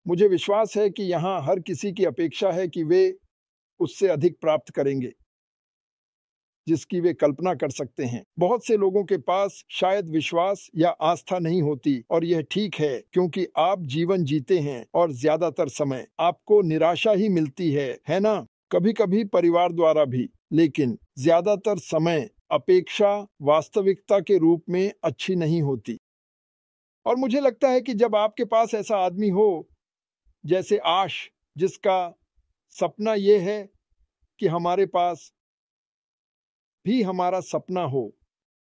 मुझे विश्वास है कि यहाँ हर किसी की अपेक्षा है कि वे उससे अधिक प्राप्त करेंगे जिसकी वे कल्पना कर सकते हैं। बहुत से लोगों के पास शायद विश्वास या आस्था नहीं होती और यह ठीक है क्योंकि आप जीवन जीते हैं और ज्यादातर समय आपको निराशा ही मिलती है ना? कभी कभी परिवार द्वारा भी, लेकिन ज्यादातर समय अपेक्षा वास्तविकता के रूप में अच्छी नहीं होती। और मुझे लगता है कि जब आपके पास ऐसा आदमी हो जैसे आश, जिसका सपना यह है कि हमारे पास भी हमारा सपना हो।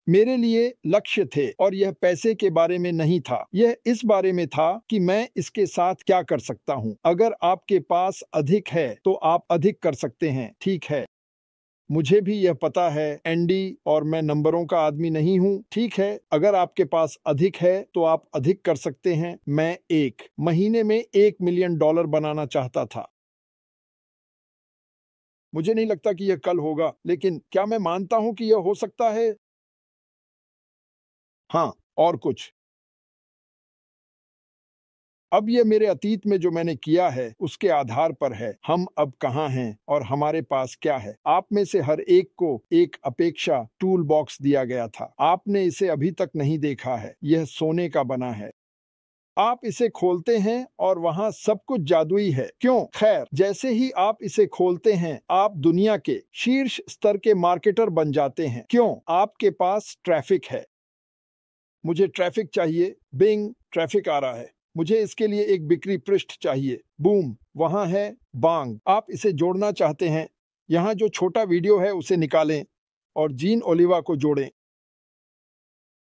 मेरे लिए लक्ष्य थे और यह पैसे के बारे में नहीं था, यह इस बारे में था कि मैं इसके साथ क्या कर सकता हूँ। अगर आपके पास अधिक है तो आप अधिक कर सकते हैं, ठीक है। मुझे भी यह पता है एंडी, और मैं नंबरों का आदमी नहीं हूँ, ठीक है। अगर आपके पास अधिक है तो आप अधिक कर सकते हैं। मैं एक महीने में $1 मिलियन बनाना चाहता था। मुझे नहीं लगता कि यह कल होगा, लेकिन क्या मैं मानता हूं कि यह हो सकता है? हाँ, और कुछ। अब यह मेरे अतीत में जो मैंने किया है उसके आधार पर है। हम अब कहाँ हैं और हमारे पास क्या है। आप में से हर एक को एक अपेक्षा टूल बॉक्स दिया गया था। आपने इसे अभी तक नहीं देखा है। यह सोने का बना है। आप इसे खोलते हैं और वहां सब कुछ जादुई है। क्यों? खैर, जैसे ही आप इसे खोलते हैं आप दुनिया के शीर्ष स्तर के मार्केटर बन जाते हैं। क्यों? आपके पास ट्रैफिक है। मुझे ट्रैफिक चाहिए। बिंग, ट्रैफिक आ रहा है। मुझे इसके लिए एक बिक्री पृष्ठ चाहिए। बूम, वहां है। बांग, आप इसे जोड़ना चाहते हैं। यहाँ जो छोटा वीडियो है उसे निकालें और जीन ओलिवा को जोड़ें।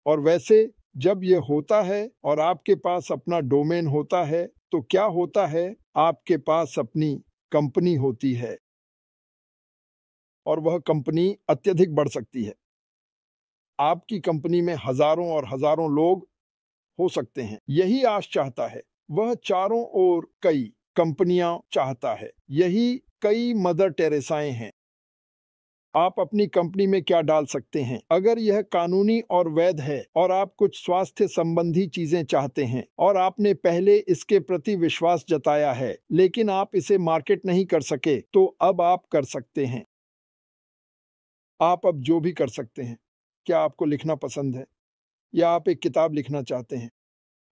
और वैसे जब यह होता है और आपके पास अपना डोमेन होता है तो क्या होता है? आपके पास अपनी कंपनी होती है और वह कंपनी अत्यधिक बढ़ सकती है। आपकी कंपनी में हजारों और हजारों लोग हो सकते हैं। यही आश चाहता है। वह चारों ओर कई कंपनियां चाहता है। यही कई मदर टेरेसाएं हैं। आप अपनी कंपनी में क्या डाल सकते हैं? अगर यह कानूनी और वैध है और आप कुछ स्वास्थ्य संबंधी चीजें चाहते हैं और आपने पहले इसके प्रति विश्वास जताया है लेकिन आप इसे मार्केट नहीं कर सके, तो अब आप कर सकते हैं। आप अब जो भी कर सकते हैं। क्या आपको लिखना पसंद है या आप एक किताब लिखना चाहते हैं?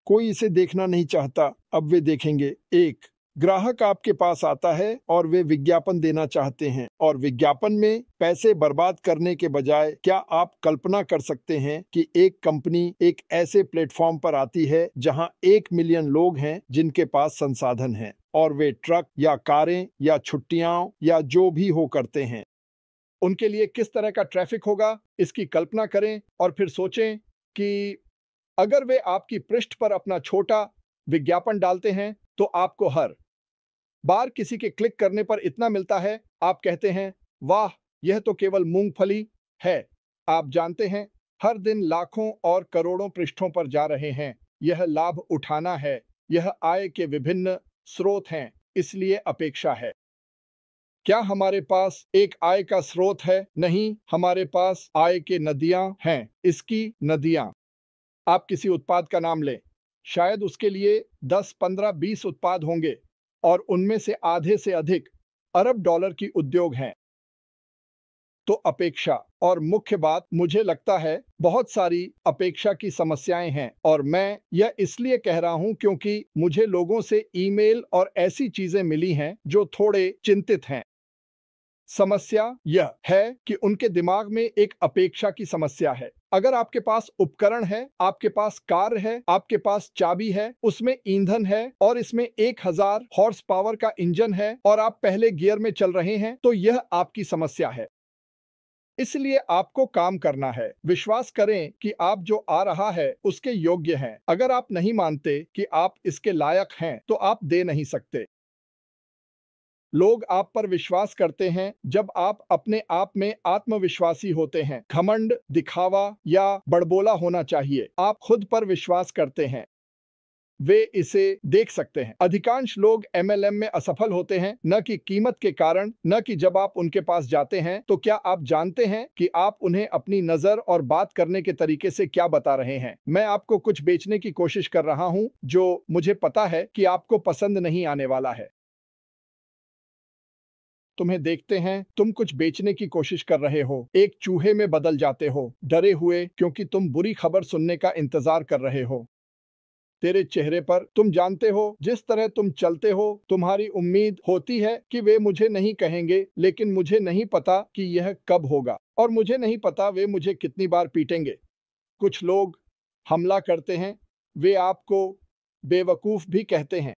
कोई इसे देखना नहीं चाहता, अब वे देखेंगे। एक ग्राहक आपके पास आता है और वे विज्ञापन देना चाहते हैं और विज्ञापन में पैसे बर्बाद करने के बजाय क्या आप कल्पना कर सकते हैं कि एक कंपनी एक ऐसे प्लेटफॉर्म पर आती है जहां 1 मिलियन लोग हैं जिनके पास संसाधन है और वे ट्रक या कारें या छुट्टियां या जो भी हो करते हैं। उनके लिए किस तरह का ट्रैफिक होगा इसकी कल्पना करें और फिर सोचें कि अगर वे आपकी पृष्ठ पर अपना छोटा विज्ञापन डालते हैं तो आपको हर बार किसी के क्लिक करने पर इतना मिलता है, आप कहते हैं, वाह, यह तो केवल मूंगफली है। आप जानते हैं, हर दिन लाखों और करोड़ों पृष्ठों पर जा रहे हैं। यह लाभ उठाना है। यह आय के विभिन्न स्रोत हैं, इसलिए अपेक्षा है। क्या हमारे पास एक आय का स्रोत है? नहीं, हमारे पास आय के नदियां हैं। इसकी नदियां। आप किसी उत्पाद का नाम लें। शायद उसके लिए 10, 15, 20 उत्पाद होंगे और उनमें से आधे से अधिक अरब डॉलर की उद्योग हैं। तो अपेक्षा और मुख्य बात, मुझे लगता है बहुत सारी अपेक्षा की समस्याएं हैं और मैं यह इसलिए कह रहा हूं क्योंकि मुझे लोगों से ईमेल और ऐसी चीजें मिली हैं जो थोड़े चिंतित हैं। समस्या यह है कि उनके दिमाग में एक अपेक्षा की समस्या है। अगर आपके पास उपकरण है, आपके पास कार है, आपके पास चाबी है, उसमें ईंधन है और इसमें 1000 हॉर्स पावर का इंजन है और आप पहले गियर में चल रहे हैं, तो यह आपकी समस्या है। इसलिए आपको काम करना है। विश्वास करें कि आप जो आ रहा है उसके योग्य हैं। अगर आप नहीं मानते कि आप इसके लायक हैं, तो आप दे नहीं सकते। लोग आप पर विश्वास करते हैं जब आप अपने आप में आत्मविश्वासी होते हैं। घमंड, दिखावा या बड़बोला होना चाहिए। आप खुद पर विश्वास करते हैं। वे इसे देख सकते हैं। अधिकांश लोग MLM में असफल होते हैं, न कि कीमत के कारण, न कि जब आप उनके पास जाते हैं। तो क्या आप जानते हैं कि आप उन्हें अपनी नजर और बात करने के तरीके से क्या बता रहे हैं? मैं आपको कुछ बेचने की कोशिश कर रहा हूं जो मुझे पता है कि आपको पसंद नहीं आने वाला है। तुम्हें देखते हैं, तुम कुछ बेचने की कोशिश कर रहे हो, एक चूहे में बदल जाते हो, डरे हुए क्योंकि तुम बुरी खबर सुनने का इंतजार कर रहे हो। तेरे चेहरे पर, तुम जानते हो, जिस तरह तुम चलते हो, तुम्हारी उम्मीद होती है कि वे मुझे नहीं कहेंगे, लेकिन मुझे नहीं पता कि यह कब होगा, और मुझे नहीं पता वे मुझे कितनी बार पीटेंगे। कुछ लोग हमला करते हैं, वे आपको बेवकूफ भी कहते हैं,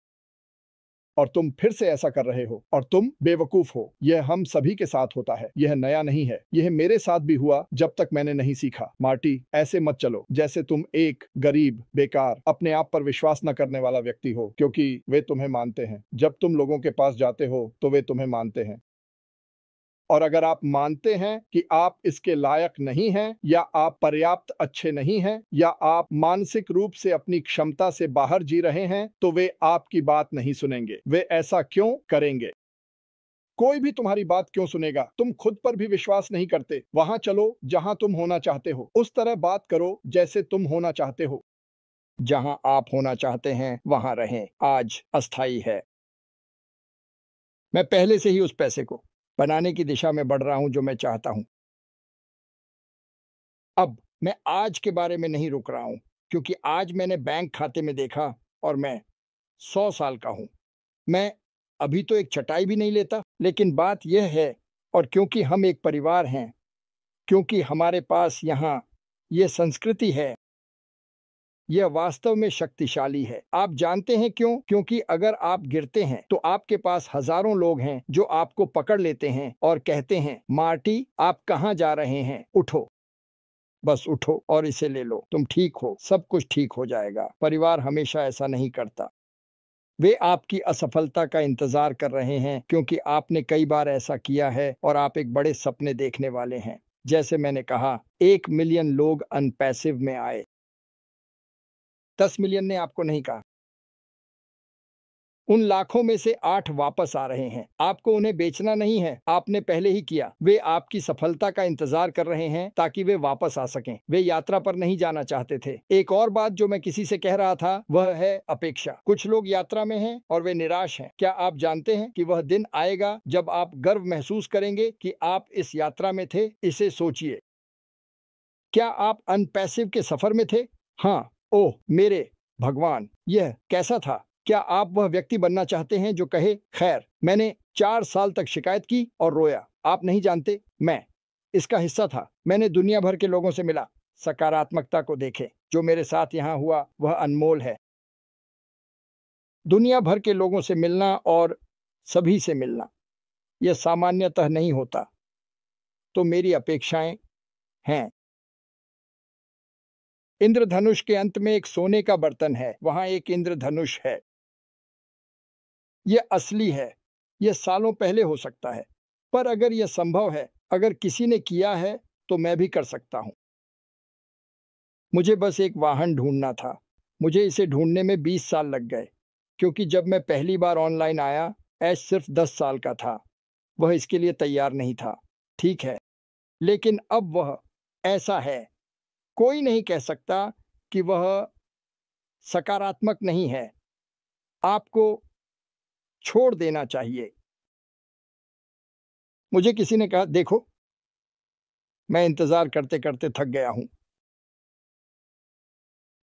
और तुम फिर से ऐसा कर रहे हो, और तुम बेवकूफ हो। यह हम सभी के साथ होता है, यह नया नहीं है। यह मेरे साथ भी हुआ जब तक मैंने नहीं सीखा। मार्टी, ऐसे मत चलो जैसे तुम एक गरीब, बेकार, अपने आप पर विश्वास न करने वाला व्यक्ति हो, क्योंकि वे तुम्हें मानते हैं। जब तुम लोगों के पास जाते हो तो वे तुम्हें मानते हैं, और अगर आप मानते हैं कि आप इसके लायक नहीं हैं, या आप पर्याप्त अच्छे नहीं हैं, या आप मानसिक रूप से अपनी क्षमता से बाहर जी रहे हैं, तो वे आपकी बात नहीं सुनेंगे। वे ऐसा क्यों करेंगे? कोई भी तुम्हारी बात क्यों सुनेगा? तुम खुद पर भी विश्वास नहीं करते। वहां चलो जहां तुम होना चाहते हो। उस तरह बात करो जैसे तुम होना चाहते हो। जहां आप होना चाहते हैं वहां रहें। आज अस्थाई है। मैं पहले से ही उस पैसे को बनाने की दिशा में बढ़ रहा हूं जो मैं चाहता हूं। अब मैं आज के बारे में नहीं रुक रहा हूं, क्योंकि आज मैंने बैंक खाते में देखा और मैं 100 साल का हूं। मैं अभी तो एक चटाई भी नहीं लेता, लेकिन बात यह है, और क्योंकि हम एक परिवार हैं, क्योंकि हमारे पास यहाँ ये संस्कृति है, यह वास्तव में शक्तिशाली है। आप जानते हैं क्यों? क्योंकि अगर आप गिरते हैं तो आपके पास हजारों लोग हैं जो आपको पकड़ लेते हैं और कहते हैं, मार्टी, आप कहाँ जा रहे हैं? उठो, बस उठो और इसे ले लो। तुम ठीक हो, सब कुछ ठीक हो जाएगा। परिवार हमेशा ऐसा नहीं करता। वे आपकी असफलता का इंतजार कर रहे हैं, क्योंकि आपने कई बार ऐसा किया है और आप एक बड़े सपने देखने वाले हैं। जैसे मैंने कहा, 1 मिलियन लोग अनपैसिव में आए। 10 मिलियन ने आपको नहीं कहा। उन लाखों में से 8 वापस आ रहे हैं। आपको उन्हें बेचना नहीं है, आपने पहले ही किया। वे आपकी सफलता का इंतजार कर रहे हैं ताकि वे वापस आ सकें। वे यात्रा पर नहीं जाना चाहते थे। एक और बात जो मैं किसी से कह रहा था वह है अपेक्षा। कुछ लोग यात्रा में हैं और वे निराश हैं। क्या आप जानते हैं कि वह दिन आएगा जब आप गर्व महसूस करेंगे कि आप इस यात्रा में थे? इसे सोचिए। क्या आप अनपैसिव के सफर में थे? हाँ। ओह मेरे भगवान, यह कैसा था? क्या आप वह व्यक्ति बनना चाहते हैं जो कहे, खैर, मैंने 4 साल तक शिकायत की और रोया? आप नहीं जानते, मैं इसका हिस्सा था। मैंने दुनिया भर के लोगों से मिला। सकारात्मकता को देखें। जो मेरे साथ यहाँ हुआ वह अनमोल है। दुनिया भर के लोगों से मिलना और सभी से मिलना, यह सामान्यतः नहीं होता। तो मेरी अपेक्षाएं हैं। इंद्रधनुष के अंत में एक सोने का बर्तन है। वहां एक इंद्रधनुष है। यह असली है। यह सालों पहले हो सकता है, पर अगर यह संभव है, अगर किसी ने किया है, तो मैं भी कर सकता हूं। मुझे बस एक वाहन ढूंढना था। मुझे इसे ढूंढने में 20 साल लग गए, क्योंकि जब मैं पहली बार ऑनलाइन आया, ऐश सिर्फ 10 साल का था। वह इसके लिए तैयार नहीं था। ठीक है, लेकिन अब वह ऐसा है। कोई नहीं कह सकता कि वह सकारात्मक नहीं है। आपको छोड़ देना चाहिए। मुझे किसी ने कहा, देखो, मैं इंतजार करते करते थक गया हूं।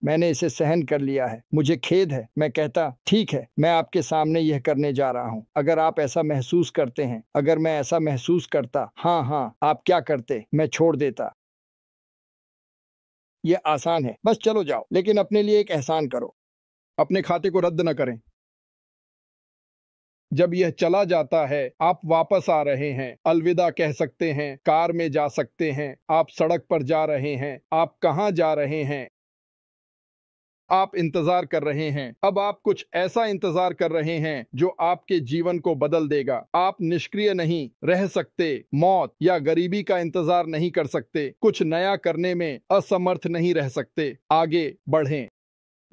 मैंने इसे सहन कर लिया है। मुझे खेद है। मैं कहता, ठीक है, मैं आपके सामने यह करने जा रहा हूं। अगर आप ऐसा महसूस करते हैं, अगर मैं ऐसा महसूस करता, हाँ हाँ, आप क्या करते? मैं छोड़ देता। यह आसान है, बस चलो जाओ। लेकिन अपने लिए एक एहसान करो, अपने खाते को रद्द न करें। जब यह चला जाता है, आप वापस आ रहे हैं, अलविदा कह सकते हैं, कार में जा सकते हैं, आप सड़क पर जा रहे हैं। आप कहां जा रहे हैं? आप इंतजार कर रहे हैं। अब आप कुछ ऐसा इंतजार कर रहे हैं जो आपके जीवन को बदल देगा। आप निष्क्रिय नहीं रह सकते। मौत या गरीबी का इंतजार नहीं कर सकते। कुछ नया करने में असमर्थ नहीं रह सकते। आगे बढ़ें।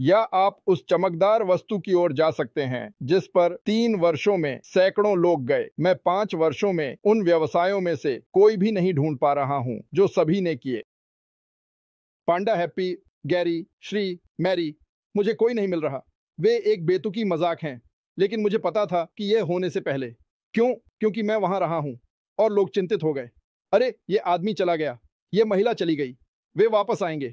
या आप उस चमकदार वस्तु की ओर जा सकते हैं जिस पर 3 वर्षों में सैकड़ों लोग गए। मैं 5 वर्षों में उन व्यवसायों में से कोई भी नहीं ढूंढ पा रहा हूं जो सभी ने किए। पांडा हैप्पी, गैरी, श्री, मैरी, मुझे कोई नहीं मिल रहा। वे एक बेतुकी मजाक हैं, लेकिन मुझे पता था कि यह होने से पहले। क्यों? क्योंकि मैं वहां रहा हूं और लोग चिंतित हो गए। अरे, ये आदमी चला गया, यह महिला चली गई, वे वापस आएंगे।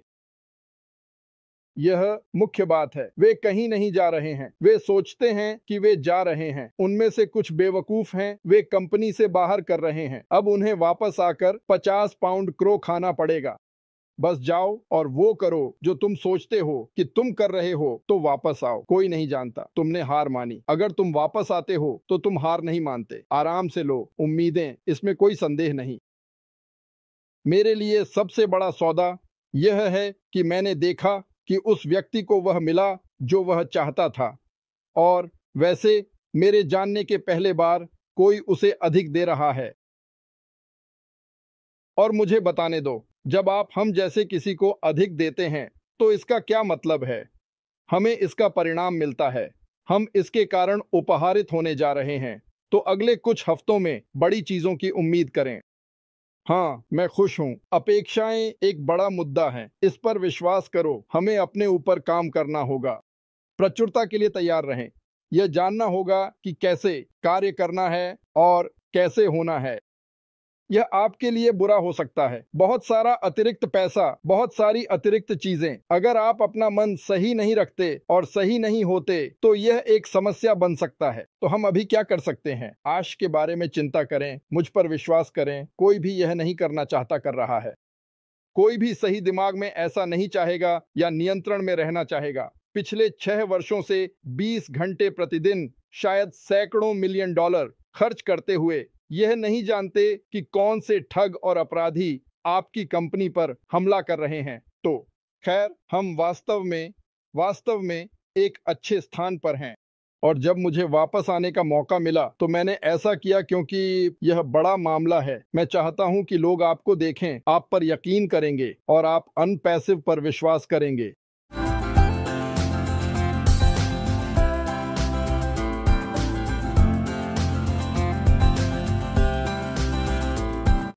यह मुख्य बात है, वे कहीं नहीं जा रहे हैं। वे सोचते हैं कि वे जा रहे हैं। उनमें से कुछ बेवकूफ हैं, वे कंपनी से बाहर कर रहे हैं। अब उन्हें वापस आकर 50 पाउंड क्रो खाना पड़ेगा। बस जाओ और वो करो जो तुम सोचते हो कि तुम कर रहे हो, तो वापस आओ। कोई नहीं जानता तुमने हार मानी। अगर तुम वापस आते हो तो तुम हार नहीं मानते। आराम से लो उम्मीदें, इसमें कोई संदेह नहीं। मेरे लिए सबसे बड़ा सौदा यह है कि मैंने देखा कि उस व्यक्ति को वह मिला जो वह चाहता था, और वैसे मेरे जानने के पहले बार कोई उसे अधिक दे रहा है। और मुझे बताने दो, जब आप हम जैसे किसी को अधिक देते हैं तो इसका क्या मतलब है? हमें इसका परिणाम मिलता है। हम इसके कारण उपहारित होने जा रहे हैं। तो अगले कुछ हफ्तों में बड़ी चीजों की उम्मीद करें। हाँ, मैं खुश हूँ। अपेक्षाएं एक बड़ा मुद्दा है, इस पर विश्वास करो। हमें अपने ऊपर काम करना होगा। प्रचुरता के लिए तैयार रहें। यह जानना होगा कि कैसे कार्य करना है और कैसे होना है। यह आपके लिए बुरा हो सकता है। बहुत सारा अतिरिक्त पैसा, बहुत सारी अतिरिक्त चीजें। अगर आप अपना मन सही नहीं रखते और सही नहीं होते तो यह एक समस्या बन सकता है। तो हम अभी क्या कर सकते हैं? आश के बारे में चिंता करें, मुझ पर विश्वास करें। कोई भी यह नहीं करना चाहता कर रहा है। कोई भी सही दिमाग में ऐसा नहीं चाहेगा या नियंत्रण में रहना चाहेगा। पिछले 6 वर्षों से 20 घंटे प्रतिदिन, शायद सैकड़ों मिलियन डॉलर खर्च करते हुए यह नहीं जानते कि कौन से ठग और अपराधी आपकी कंपनी पर हमला कर रहे हैं। तो खैर, हम वास्तव में एक अच्छे स्थान पर हैं। और जब मुझे वापस आने का मौका मिला तो मैंने ऐसा किया क्योंकि यह बड़ा मामला है। मैं चाहता हूं कि लोग आपको देखें, आप पर यकीन करेंगे और आप अनपैसिव पर विश्वास करेंगे।